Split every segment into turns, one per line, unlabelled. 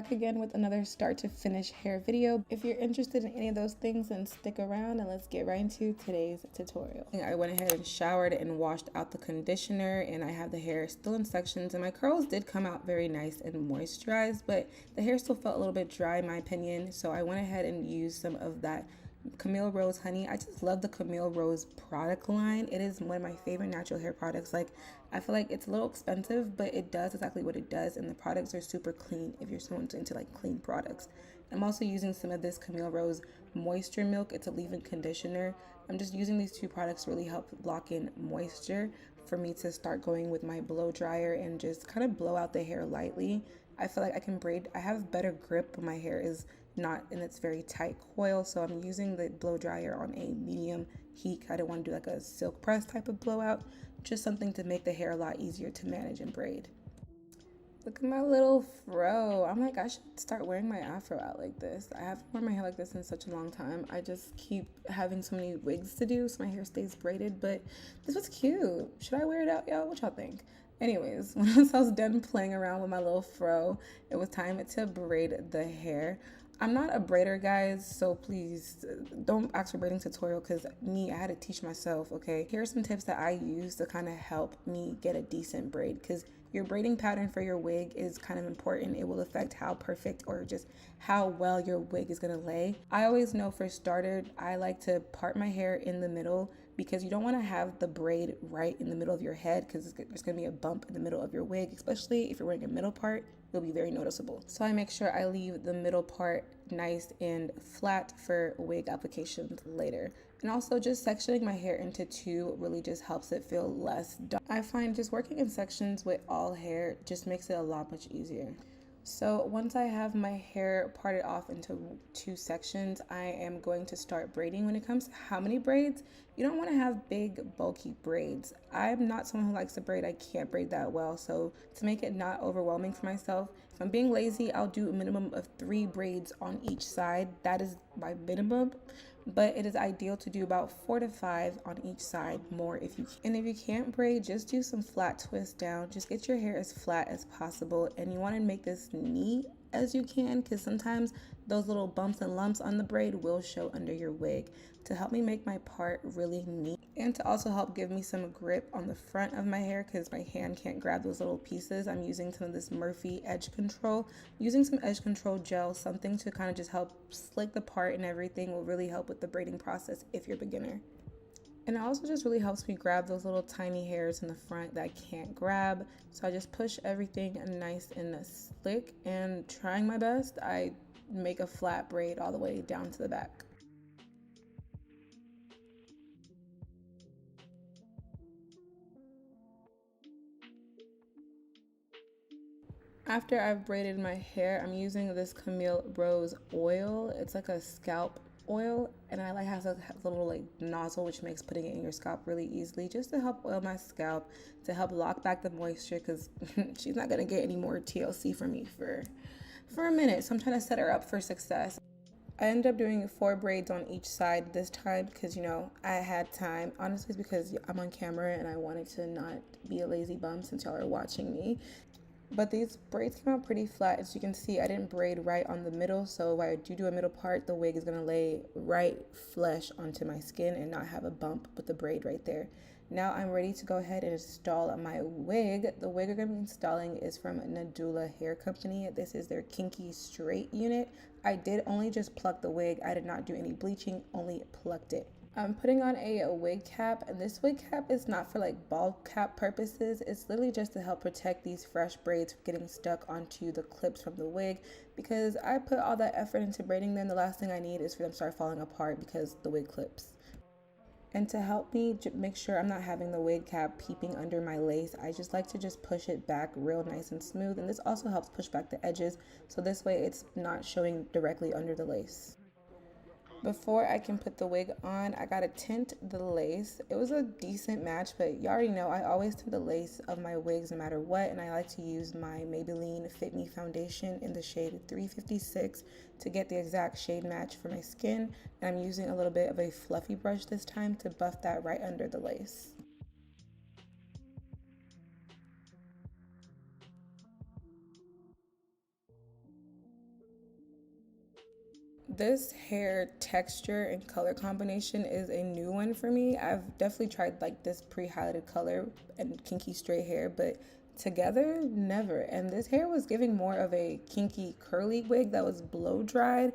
back again with another start to finish hair video. If you're interested in any of those things, then stick around and let's get right into today's tutorial. I went ahead and showered and washed out the conditioner, and I have the hair still in sections, and my curls did come out very nice and moisturized, but the hair still felt a little bit dry in my opinion, so I went ahead and used some of that Camille Rose honey. I just love the Camille Rose product line. It is one of my favorite natural hair products. Like, I feel like it's a little expensive, but it does exactly what it does, and the products are super clean if you're someone into like clean products. I'm also using some of this Camille Rose moisture milk. It's a leave-in conditioner. I'm just using these two products to really help lock in moisture for me to start going with my blow dryer and just kind of blow out the hair lightly. I feel like I can braid. I have better grip when my hair is not in its very tight coil, so I'm using the blow dryer on a medium heat. I don't want to do like a silk press type of blowout, just something to make the hair a lot easier to manage and braid. Look at my little fro. I'm like, I should start wearing my afro out like this. I haven't worn my hair like this in such a long time. I just keep having so many wigs to do so my hair stays braided, but this was cute. Should I wear it out, y'all? What y'all think? Anyways, once I was done playing around with my little fro, it was time to braid the hair. I'm not a braider, guys, so please don't ask for braiding tutorial because I had to teach myself, okay? Here are some tips that I use to kind of help me get a decent braid, because your braiding pattern for your wig is kind of important. It will affect how perfect or just how well your wig is gonna lay. I always know, for starter, I like to part my hair in the middle because you don't want to have the braid right in the middle of your head, because there's going to be a bump in the middle of your wig, especially if you're wearing a middle part. It'll be very noticeable. So I make sure I leave the middle part nice and flat for wig applications later. And also, just sectioning my hair into two really just helps it feel less dark. I find just working in sections with all hair just makes it a lot much easier. So once I have my hair parted off into two sections, I am going to start braiding. When it comes to how many braids, you don't want to have big, bulky braids. I'm not someone who likes to braid. I can't braid that well. So to make it not overwhelming for myself, if I'm being lazy, I'll do a minimum of 3 braids on each side. That is my minimum. But it is ideal to do about 4 to 5 on each side, more if you can. And if you can't braid, just do some flat twists down. Just get your hair as flat as possible, and you want to make this neat as you can, because sometimes those little bumps and lumps on the braid will show under your wig. To help me make my part really neat, and to also help give me some grip on the front of my hair because my hand can't grab those little pieces, I'm using some of this Murphy edge control. Using some edge control gel, something to kind of just help slick the part and everything, will really help with the braiding process if you're a beginner. And it also just really helps me grab those little tiny hairs in the front that I can't grab. So I just push everything nice and slick, and trying my best, I make a flat braid all the way down to the back. After I've braided my hair, I'm using this Camille Rose oil. It's like a scalp oil, and I like has a little like nozzle, which makes putting it in your scalp really easily, just to help oil my scalp, to help lock back the moisture, because she's not gonna get any more TLC from me for a minute. So I'm trying to set her up for success. I ended up doing 4 braids on each side this time because, you know, I had time. Honestly, it's because I'm on camera and I wanted to not be a lazy bum since y'all are watching me. But these braids came out pretty flat. As you can see, I didn't braid right on the middle, so if I do a middle part, the wig is going to lay right flush onto my skin and not have a bump with the braid right there. Now I'm ready to go ahead and install my wig. The wig I'm going to be installing is from Nadula Hair Company. This is their Kinky Straight unit. I did only just pluck the wig. I did not do any bleaching, only plucked it. I'm putting on a wig cap, and this wig cap is not for like ball cap purposes. It's literally just to help protect these fresh braids from getting stuck onto the clips from the wig, because I put all that effort into braiding them. The last thing I need is for them to start falling apart because the wig clips. And to help me make sure I'm not having the wig cap peeping under my lace, I just like to just push it back real nice and smooth, and this also helps push back the edges, so this way it's not showing directly under the lace. Before I can put the wig on, I gotta tint the lace. It was a decent match, but you already know I always tint the lace of my wigs no matter what, and I like to use my Maybelline Fit Me foundation in the shade 356 to get the exact shade match for my skin, and I'm using a little bit of a fluffy brush this time to buff that right under the lace. This hair texture and color combination is a new one for me. I've definitely tried like this pre-highlighted color and kinky straight hair, but together, never. And this hair was giving more of a kinky curly wig that was blow dried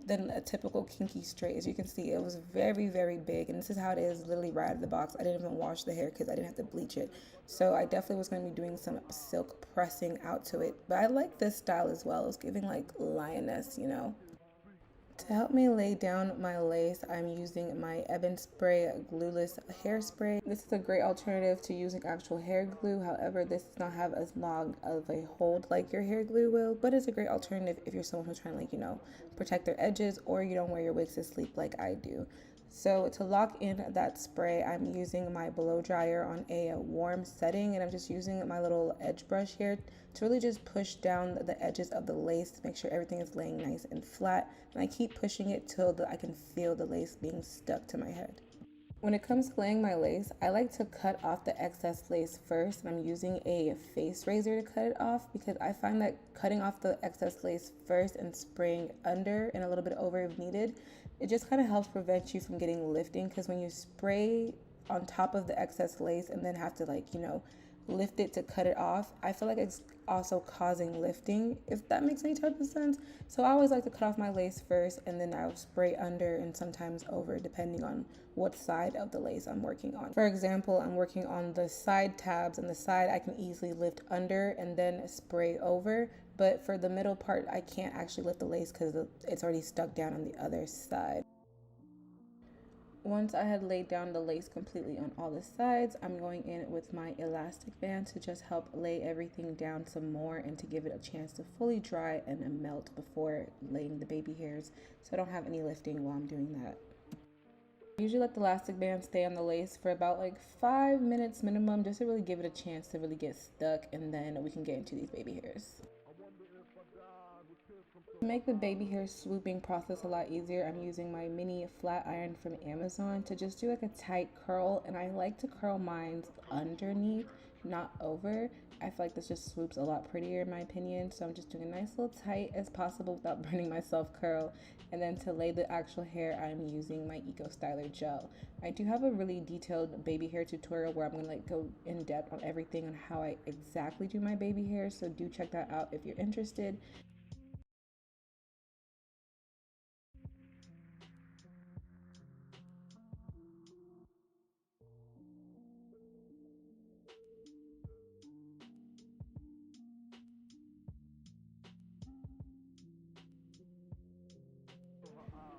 than a typical kinky straight. As you can see, it was very, very big, and this is how it is literally right out of the box. I didn't even wash the hair because I didn't have to bleach it. So I definitely was going to be doing some silk pressing out to it. But I like this style as well. It was giving like lioness, you know. To help me lay down my lace, I'm using my Ebin Spray glueless hairspray. This is a great alternative to using actual hair glue. However, this does not have as long of a hold like your hair glue will, but it's a great alternative if you're someone who's trying to, like, you know, protect their edges, or you don't wear your wigs to sleep like I do. So to lock in that spray, I'm using my blow dryer on a warm setting, and I'm just using my little edge brush here to really just push down the edges of the lace to make sure everything is laying nice and flat. And I keep pushing it till I can feel the lace being stuck to my head. When it comes to laying my lace, I like to cut off the excess lace first, and I'm using a face razor to cut it off because I find that cutting off the excess lace first and spraying under and a little bit over if needed, it just kind of helps prevent you from getting lifting, because when you spray on top of the excess lace and then have to, like, you know, lift it to cut it off, I feel like it's also causing lifting, if that makes any type of sense. So I always like to cut off my lace first, and then I'll spray under and sometimes over depending on what side of the lace I'm working on. For example, I'm working on the side tabs, and the side I can easily lift under and then spray over, but for the middle part I can't actually lift the lace because it's already stuck down on the other side. Once I had laid down the lace completely on all the sides, I'm going in with my elastic band to just help lay everything down some more and to give it a chance to fully dry and melt before laying the baby hairs, so I don't have any lifting while I'm doing that. I usually let the elastic band stay on the lace for about like 5 minutes minimum, just to really give it a chance to really get stuck, and then we can get into these baby hairs. To make the baby hair swooping process a lot easier, I'm using my mini flat iron from Amazon to just do like a tight curl, and I like to curl mine underneath, not over. I feel like this just swoops a lot prettier in my opinion, so I'm just doing a nice little tight as possible without burning myself curl. And then to lay the actual hair, I'm using my Eco Styler gel. I do have a really detailed baby hair tutorial where I'm gonna like go in depth on everything on how I exactly do my baby hair, so do check that out if you're interested.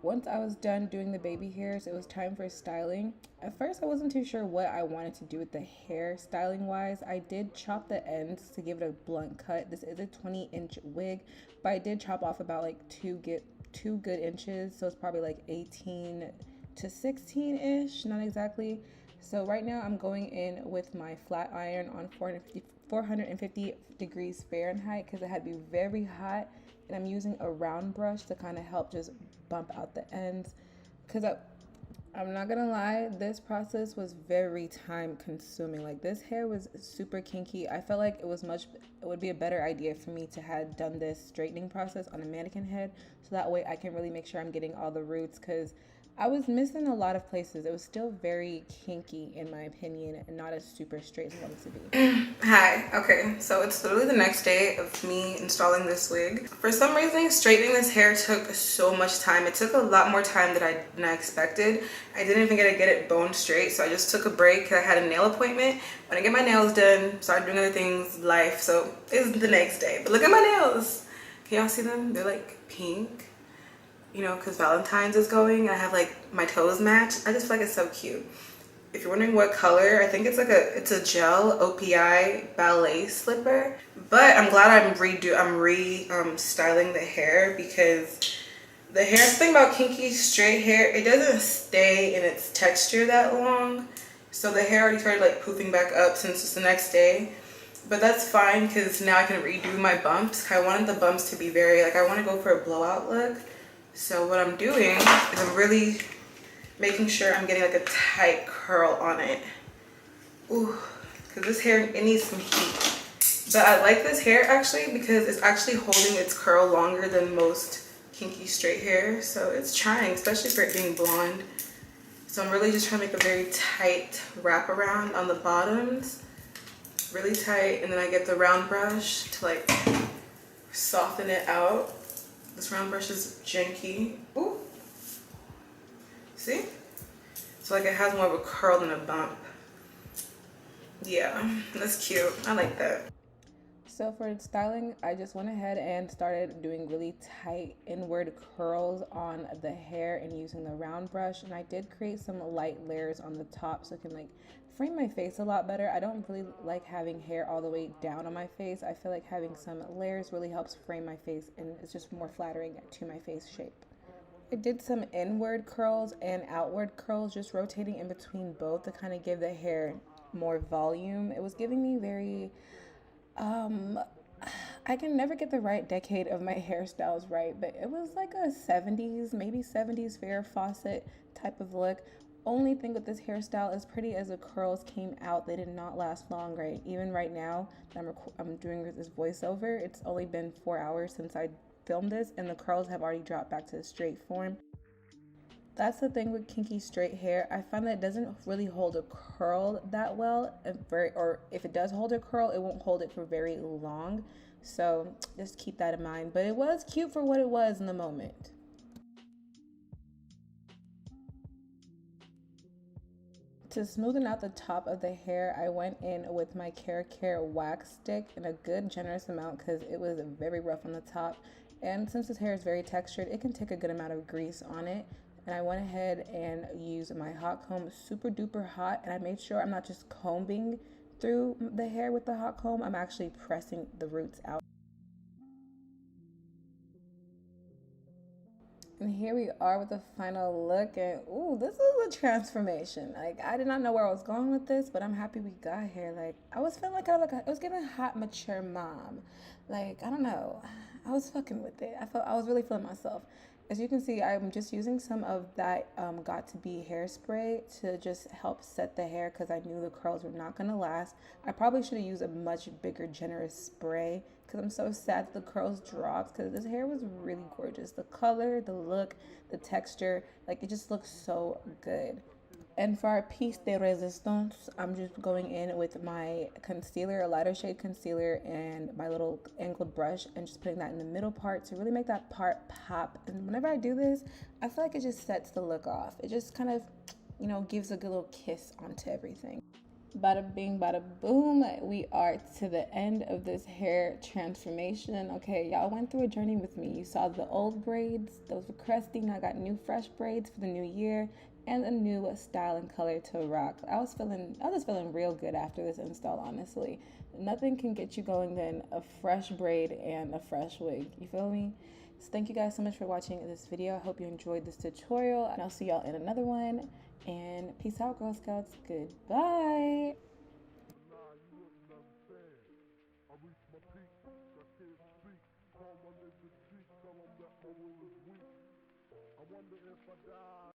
Once I was done doing the baby hairs, it was time for styling. At first, I wasn't too sure what I wanted to do with the hair styling wise. I did chop the ends to give it a blunt cut. This is a 20-inch wig, but I did chop off about like two good inches, so it's probably like 18 to 16-ish, not exactly. So right now I'm going in with my flat iron on 450 degrees Fahrenheit because it had to be very hot, and I'm using a round brush to kind of help just bump out the ends, because I'm not gonna lie, this process was very time consuming. Like, this hair was super kinky. I felt like it would be a better idea for me to have done this straightening process on a mannequin head, so that way I can really make sure I'm getting all the roots, because I was missing a lot of places. It was still very kinky in my opinion, and not as super straight as I wanted to be. Hi, okay, so it's literally the next day of me installing this wig. For some reason, straightening this hair took so much time. It took a lot more time than I expected. I didn't even get it bone straight, so I just took a break. I had a nail appointment. When I get my nails done, started doing other things, life, so it's the next day. But look at my nails. Can y'all see them? They're like pink. You know, because Valentine's is going. I have like my toes match. I just feel like it's so cute. If you're wondering what color, I think it's a gel OPI ballet slipper. But I'm glad I'm styling the hair, because the hair thing about kinky straight hair, it doesn't stay in its texture that long. So the hair already started like poofing back up since it's the next day. But that's fine, because now I can redo my bumps. I wanted the bumps to be I want to go for a blowout look. So what I'm doing is I'm really making sure I'm getting like a tight curl on it. Ooh, because this hair, it needs some heat. But I like this hair actually because it's actually holding its curl longer than most kinky straight hair, so it's trying, especially for it being blonde. So I'm really just trying to make a very tight wraparound on the bottoms, really tight, and then I get the round brush to like soften it out. This round brush is janky. Ooh. See? So like it has more of a curl than a bump. Yeah, that's cute. I like that. So for styling, I just went ahead and started doing really tight inward curls on the hair and using the round brush. And I did create some light layers on the top so it can like frame my face a lot better. I don't really like having hair all the way down on my face. I feel like having some layers really helps frame my face and it's just more flattering to my face shape. I did some inward curls and outward curls, just rotating in between both to kind of give the hair more volume. It was giving me very I can never get the right decade of my hairstyles right, but it was like a 70s, maybe 70s Farrah Fawcett type of look. Only thing with this hairstyle, as pretty as the curls came out, they did not last long, right? Even right now that I'm doing this voiceover, it's only been 4 hours since I filmed this and the curls have already dropped back to the straight form. That's the thing with kinky straight hair. I find that it doesn't really hold a curl that well, or if it does hold a curl, it won't hold it for very long. So just keep that in mind. But it was cute for what it was in the moment. To smoothen out the top of the hair, I went in with my Care wax stick in a good generous amount because it was very rough on the top. And since this hair is very textured, it can take a good amount of grease on it. And I went ahead and used my hot comb super duper hot, and I made sure I'm not just combing through the hair with the hot comb, I'm actually pressing the roots out. And here we are with the final look, and ooh, this is a transformation. Like, I did not know where I was going with this, but I'm happy we got here. Like, I was feeling like it was giving hot, mature mom. Like, I don't know, I was fucking with it. I was really feeling myself. As you can see, I'm just using some of that Got To Be hairspray to just help set the hair because I knew the curls were not going to last. I probably should have used a much bigger, generous spray because I'm so sad that the curls dropped because this hair was really gorgeous. The color, the look, the texture, like it just looks so good. And for our piece de resistance, I'm just going in with my concealer, a lighter shade concealer, and my little angled brush, and just putting that in the middle part to really make that part pop. And whenever I do this, I feel like it just sets the look off. It just kind of, you know, gives a good little kiss onto everything. Bada bing, bada boom, we are to the end of this hair transformation. Okay, y'all went through a journey with me. You saw the old braids, those were crusty. Now I got new fresh braids for the new year and a new style and color to rock. I was just feeling real good after this install, honestly. Nothing can get you going than a fresh braid and a fresh wig. You feel me? So thank you guys so much for watching this video. I hope you enjoyed this tutorial, and I'll see y'all in another one. And peace out, Girl Scouts. Goodbye. I wonder if I die.